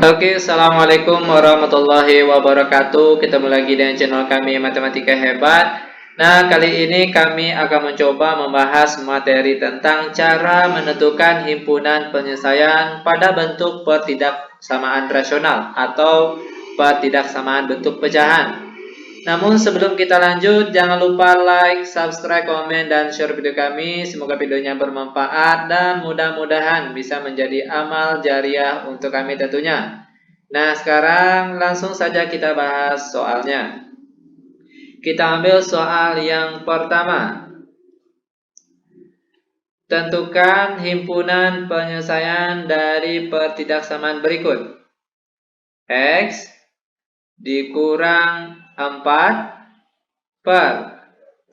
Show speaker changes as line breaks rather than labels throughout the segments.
Oke, assalamualaikum warahmatullahi wabarakatuh. Ketemu lagi dengan channel kami Matematika Hebat. Nah, kali ini kami akan mencoba membahas materi tentang cara menentukan himpunan penyelesaian pada bentuk pertidaksamaan rasional atau pertidaksamaan bentuk pecahan. Namun sebelum kita lanjut, jangan lupa like, subscribe, komen, dan share video kami. Semoga videonya bermanfaat dan mudah-mudahan bisa menjadi amal jariah untuk kami tentunya. Nah, sekarang langsung saja kita bahas soalnya. Kita ambil soal yang pertama. Tentukan himpunan penyelesaian dari pertidaksamaan berikut. X dikurang 4 per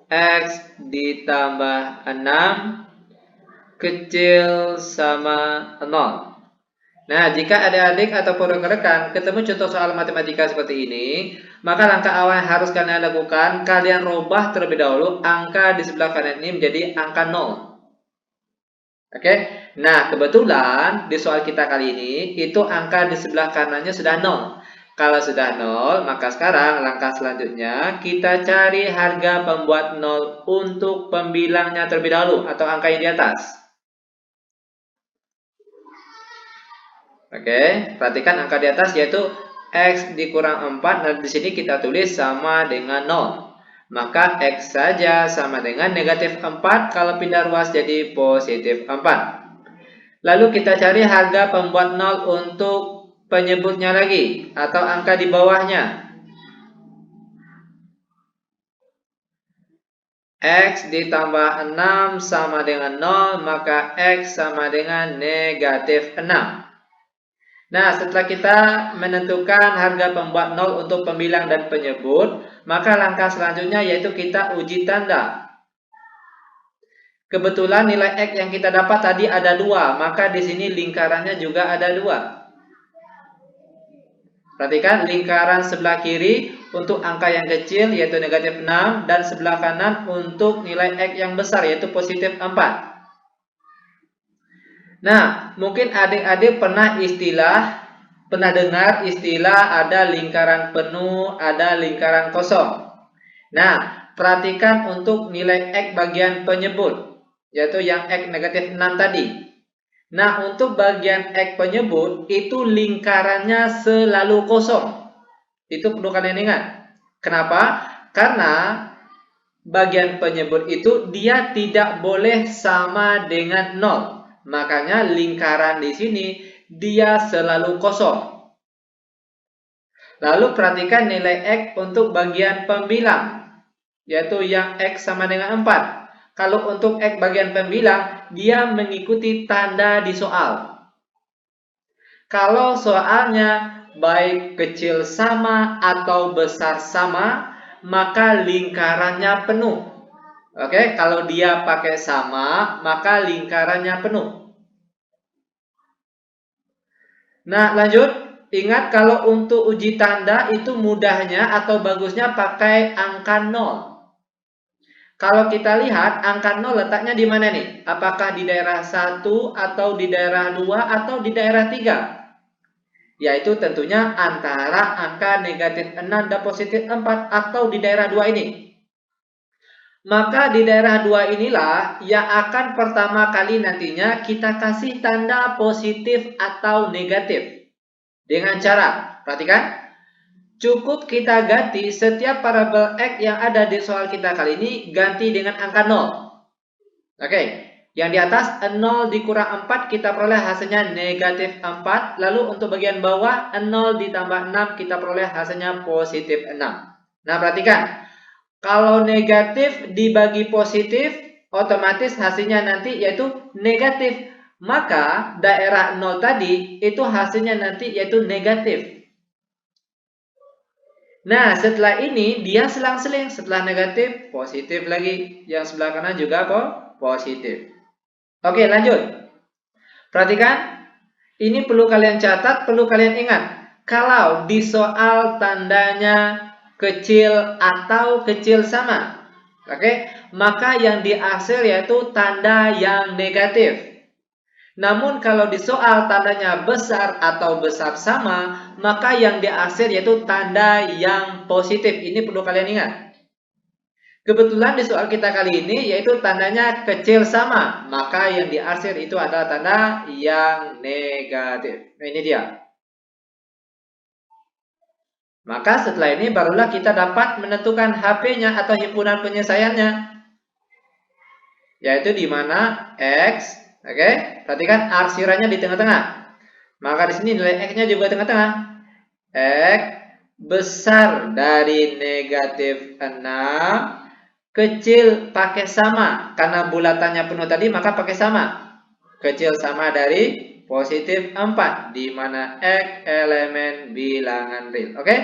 X ditambah 6 kecil sama 0. Nah, jika adik-adik ataupun rekan-rekan ketemu contoh soal matematika seperti ini, maka langkah awal yang harus kalian lakukan, kalian rubah terlebih dahulu angka di sebelah kanan ini menjadi angka 0. Oke? Nah, kebetulan di soal kita kali ini, itu angka di sebelah kanannya sudah 0. Kalau sudah 0, maka sekarang langkah selanjutnya kita cari harga pembuat 0 untuk pembilangnya terlebih dahulu atau angka yang di atas. Oke, perhatikan angka di atas yaitu X dikurang 4 dan di sini kita tulis sama dengan 0. Maka X saja sama dengan negatif 4 kalau pindah ruas jadi positif 4. Lalu kita cari harga pembuat 0 untuk penyebutnya lagi atau angka di bawahnya. X ditambah 6 sama dengan 0, maka X sama dengan negatif 6. Nah, setelah kita menentukan harga pembuat 0 untuk pembilang dan penyebut, maka langkah selanjutnya yaitu kita uji tanda. Kebetulan nilai X yang kita dapat tadi ada 2, maka di sini lingkarannya juga ada 2. Perhatikan lingkaran sebelah kiri untuk angka yang kecil yaitu negatif 6 dan sebelah kanan untuk nilai X yang besar yaitu positif 4. Nah, mungkin adik-adik pernah dengar istilah ada lingkaran penuh, ada lingkaran kosong. Nah, perhatikan untuk nilai X bagian penyebut yaitu yang X negatif 6 tadi. Nah, untuk bagian X penyebut itu lingkarannya selalu kosong. Itu perlu kalian ingat. Kenapa? Karena bagian penyebut itu dia tidak boleh sama dengan 0. Makanya lingkaran di sini dia selalu kosong. Lalu perhatikan nilai X untuk bagian pembilang, yaitu yang X sama dengan 4. Kalau untuk X bagian pembilang, dia mengikuti tanda di soal. Kalau soalnya baik kecil sama atau besar sama, maka lingkarannya penuh. Oke, kalau dia pakai sama, maka lingkarannya penuh. Nah, lanjut. Ingat kalau untuk uji tanda itu mudahnya atau bagusnya pakai angka 0. Kalau kita lihat angka 0 letaknya di mana nih? Apakah di daerah 1 atau di daerah 2 atau di daerah 3? Yaitu tentunya antara angka negatif 6 dan positif 4 atau di daerah 2 ini. Maka di daerah 2 inilah yang akan pertama kali nantinya kita kasih tanda positif atau negatif. Dengan cara, perhatikan, cukup kita ganti setiap parabel X yang ada di soal kita kali ini ganti dengan angka 0. Oke, yang di atas 0 dikurang 4 kita peroleh hasilnya negatif 4. Lalu untuk bagian bawah 0 ditambah 6 kita peroleh hasilnya positif 6. Nah, perhatikan, kalau negatif dibagi positif otomatis hasilnya nanti yaitu negatif. Maka daerah 0 tadi itu hasilnya nanti yaitu negatif. Nah, setelah ini dia selang-seling. Setelah negatif, positif lagi. Yang sebelah kanan juga positif. Oke, lanjut. Perhatikan. Ini perlu kalian catat, perlu kalian ingat. Kalau di soal tandanya kecil atau kecil sama. Oke, maka yang dihasil yaitu tanda yang negatif. Namun kalau di soal tandanya besar atau besar sama, maka yang diarsir yaitu tanda yang positif. Ini perlu kalian ingat. Kebetulan di soal kita kali ini yaitu tandanya kecil sama, maka yang diarsir itu adalah tanda yang negatif. Nah, ini dia. Maka setelah ini barulah kita dapat menentukan HP-nya atau himpunan penyelesaiannya. Yaitu di mana X, oke? Perhatikan arsirannya di tengah-tengah. Maka di sini nilai X-nya juga tengah-tengah. X besar dari negatif 6, kecil pakai sama. Karena bulatannya penuh tadi, maka pakai sama. Kecil sama dari positif 4, di mana X elemen bilangan real. Oke?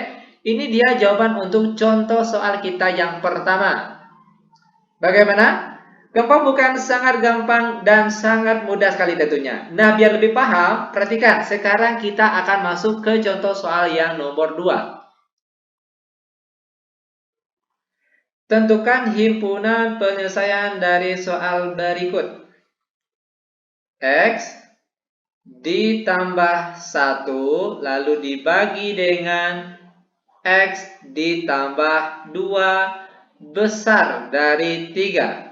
Ini dia jawaban untuk contoh soal kita yang pertama. Bagaimana? Gampang bukan? Sangat gampang dan sangat mudah sekali tentunya. Nah, biar lebih paham, perhatikan. Sekarang kita akan masuk ke contoh soal yang nomor 2. Tentukan himpunan penyelesaian dari soal berikut. X ditambah 1 lalu dibagi dengan X ditambah 2 besar dari 3.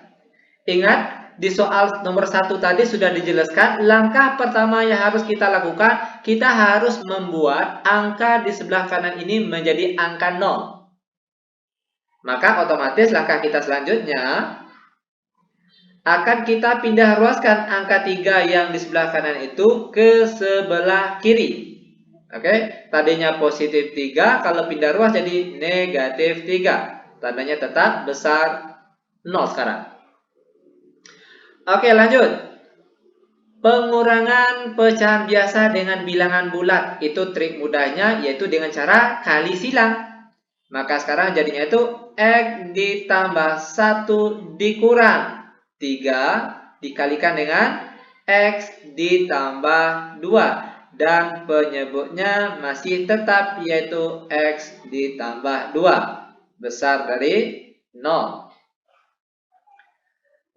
Ingat, di soal nomor 1 tadi sudah dijelaskan, langkah pertama yang harus kita lakukan, kita harus membuat angka di sebelah kanan ini menjadi angka 0. Maka otomatis langkah kita selanjutnya, akan kita pindah ruaskan angka 3 yang di sebelah kanan itu ke sebelah kiri. Oke, tadinya positif 3, kalau pindah ruas jadi negatif 3. Tandanya tetap besar 0 sekarang. Oke, lanjut. Pengurangan pecahan biasa dengan bilangan bulat. Itu trik mudahnya, yaitu dengan cara kali silang. Maka sekarang jadinya itu X ditambah 1 dikurang 3 dikalikan dengan X ditambah 2. Dan penyebutnya masih tetap, yaitu X ditambah 2. Besar dari 0.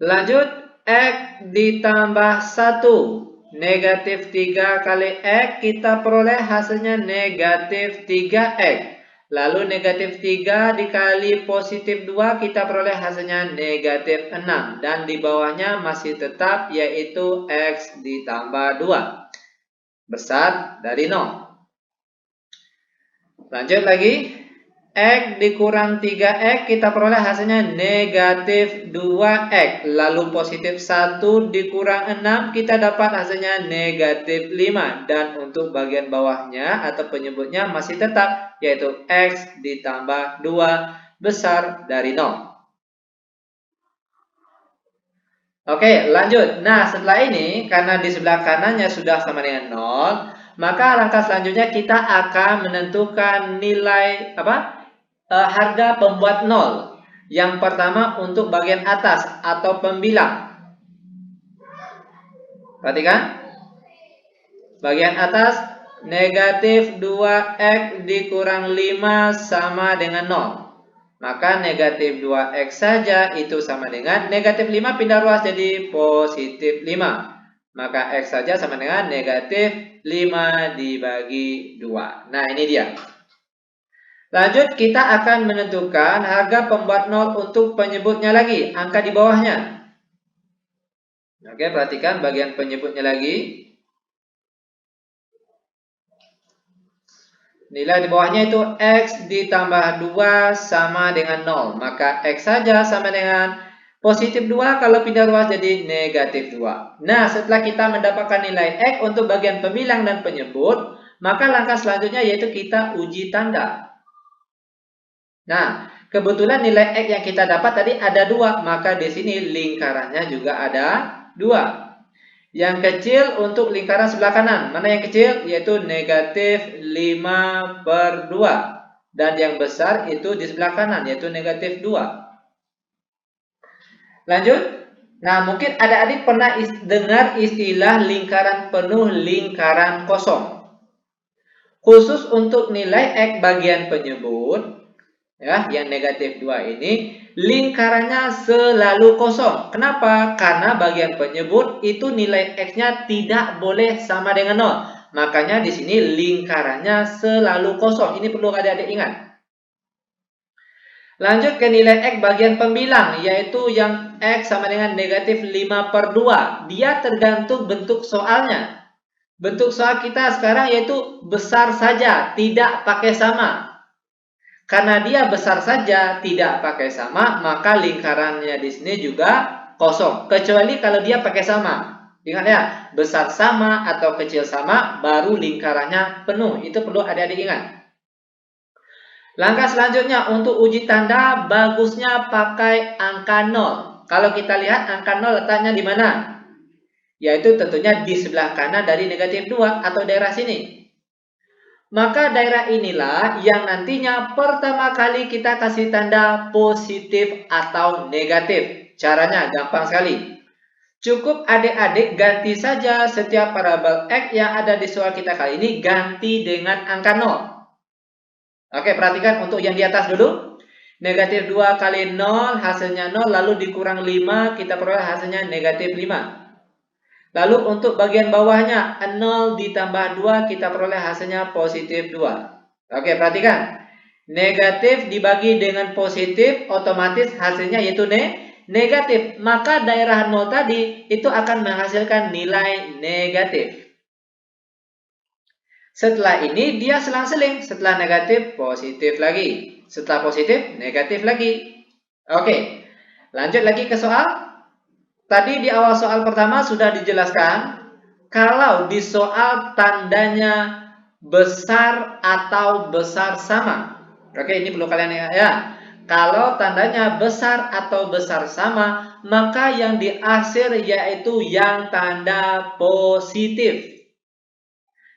Lanjut. X ditambah 1. Negatif 3 kali X, kita peroleh hasilnya negatif 3X. Lalu negatif 3 dikali positif 2, kita peroleh hasilnya negatif 6. Dan di bawahnya masih tetap, yaitu X ditambah 2. Besar dari 0. Lanjut lagi. X dikurang 3X, kita peroleh hasilnya negatif 2X. Lalu positif 1 dikurang 6, kita dapat hasilnya negatif 5. Dan untuk bagian bawahnya atau penyebutnya masih tetap, yaitu X ditambah 2 besar dari 0. Oke, lanjut. Nah, setelah ini, karena di sebelah kanannya sudah sama dengan 0, maka langkah selanjutnya kita akan menentukan nilai harga pembuat 0. Yang pertama untuk bagian atas atau pembilang. Perhatikan. Bagian atas negatif 2X dikurang 5 sama dengan 0. Maka negatif 2X saja itu sama dengan negatif 5 pindah ruas jadi positif 5. Maka X saja sama dengan negatif 5 dibagi 2. Nah, ini dia. Lanjut, kita akan menentukan harga pembuat 0 untuk penyebutnya lagi, angka di bawahnya. Oke, perhatikan bagian penyebutnya lagi. Nilai di bawahnya itu X ditambah 2 sama dengan 0. Maka X saja sama dengan positif 2, kalau pindah ruas jadi negatif 2. Nah, setelah kita mendapatkan nilai X untuk bagian pemilang dan penyebut, maka langkah selanjutnya yaitu kita uji tanda. Nah, kebetulan nilai X yang kita dapat tadi ada 2, maka di sini lingkarannya juga ada 2. Yang kecil untuk lingkaran sebelah kanan. Mana yang kecil? Yaitu negatif 5/2. Dan yang besar itu di sebelah kanan, yaitu negatif 2. Lanjut. Nah, mungkin adik-adik pernah dengar istilah lingkaran penuh, lingkaran kosong. Khusus untuk nilai X bagian penyebut, Ya, yang negatif 2 ini lingkarannya selalu kosong. Kenapa? Karena bagian penyebut itu nilai X-nya tidak boleh sama dengan 0. Makanya di sini lingkarannya selalu kosong. Ini perlu adik-adik ingat. Lanjut ke nilai X bagian pembilang, yaitu yang X sama dengan negatif 5/2. Dia tergantung bentuk soalnya. Bentuk soal kita sekarang yaitu besar saja, tidak pakai sama. Karena dia besar saja, tidak pakai sama, maka lingkarannya di sini juga kosong. Kecuali kalau dia pakai sama. Ingat ya, besar sama atau kecil sama, baru lingkarannya penuh. Itu perlu adik-adik ingat. Langkah selanjutnya untuk uji tanda, bagusnya pakai angka 0. Kalau kita lihat angka 0 letaknya di mana? Yaitu tentunya di sebelah kanan dari negatif 2 atau daerah sini. Maka daerah inilah yang nantinya pertama kali kita kasih tanda positif atau negatif. Caranya gampang sekali. Cukup adik-adik ganti saja setiap parabel X yang ada di soal kita kali ini ganti dengan angka 0. Oke, perhatikan untuk yang di atas dulu. Negatif 2 kali 0 hasilnya 0, lalu dikurang 5 kita peroleh hasilnya negatif 5. Lalu untuk bagian bawahnya 0 ditambah 2 kita peroleh hasilnya positif 2. Oke, perhatikan. Negatif dibagi dengan positif otomatis hasilnya yaitu negatif. Maka daerah 0 tadi itu akan menghasilkan nilai negatif. Setelah ini dia selang-seling. Setelah negatif positif lagi. Setelah positif negatif lagi. Oke, lanjut lagi ke soal. Tadi di awal soal pertama sudah dijelaskan, kalau di soal tandanya besar atau besar sama. Oke, ini perlu kalian ingat ya. Kalau tandanya besar atau besar sama, maka yang diakhir yaitu yang tanda positif.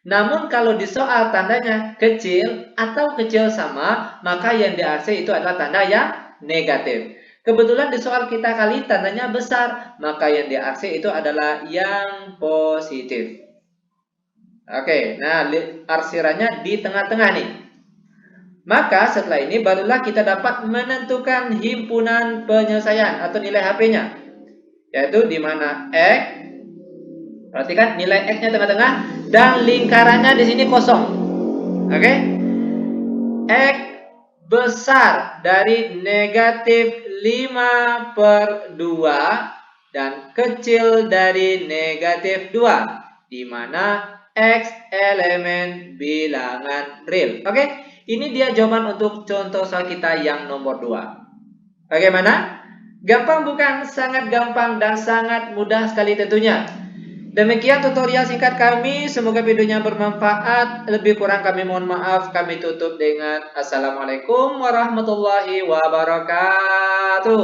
Namun kalau di soal tandanya kecil atau kecil sama, maka yang diakhir itu adalah tanda yang negatif. Kebetulan di soal kita kali tandanya besar, maka yang di-RC itu adalah yang positif. Oke, nah arsirannya di tengah-tengah nih. Maka setelah ini barulah kita dapat menentukan himpunan penyelesaian atau nilai HP-nya. Yaitu di mana X, perhatikan nilai X-nya tengah-tengah dan lingkarannya di sini kosong. Oke? X besar dari negatif 5/2 dan kecil dari negatif 2, di mana X elemen bilangan real. Oke, ini dia jawaban untuk contoh soal kita yang nomor 2. Bagaimana? Gampang bukan? Sangat gampang dan sangat mudah sekali tentunya. Demikian tutorial singkat kami, semoga videonya bermanfaat. Lebih kurang kami mohon maaf. Kami tutup dengan Assalamualaikum warahmatullahi wabarakatuh.